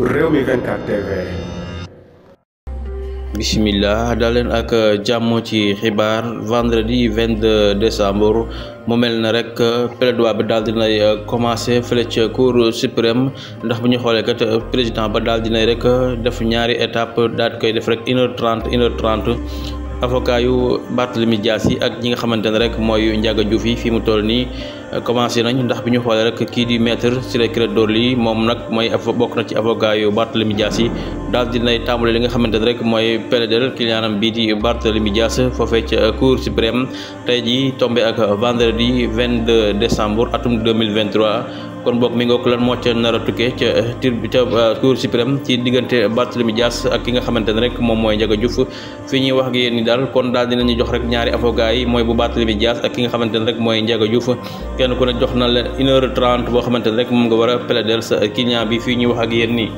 Rewmi 24 TV. Bismillah daleen ak jàmm ci xibaar vendredi 22 décembre mu mel na rek plaidoyer bi daal dinay commencé fële ca cour suprême ndax bu ñu xoolee kat président ba daal dinay rek def ñaari étape daal koy def rek 1h30 avocat yu Barthélémy Dias yi ak ñi nga xamante ne rek mooy Ndiaga Diouf yi fi mu toll nii commencé nañ ndax bi ñu xoolee rek kii di maître Ciré Clédor Ly moom nag mooy bokk na ci avocat yu Barthélémy Dias yi daal dinay tàmbale li nga xamante ne rek mooy plaider clientam bii di Barthélémy Dias foofee ca cour suprême tey ji tombé ak vendredi 22 décembre atum 2023 kon boog mi ngoog lan moo ca nar a tukkee ca cour suprême ci diggante Barthélémy Dias ak ki nga xamante ne rek moom mooy Ndiaga Diouf fi ñuy wax ak yéen ni daal kon daal dinañu jox rek ñaari avocat yi mooy bu Barthélémy Dias ak ki nga xamante ne rek mooy Ndiaga Diouf kenn ku ne jox na leen 1h30 boo xamante ne rek moom nga war a plaider sa client bi fii ñuy wax ak yéen nii.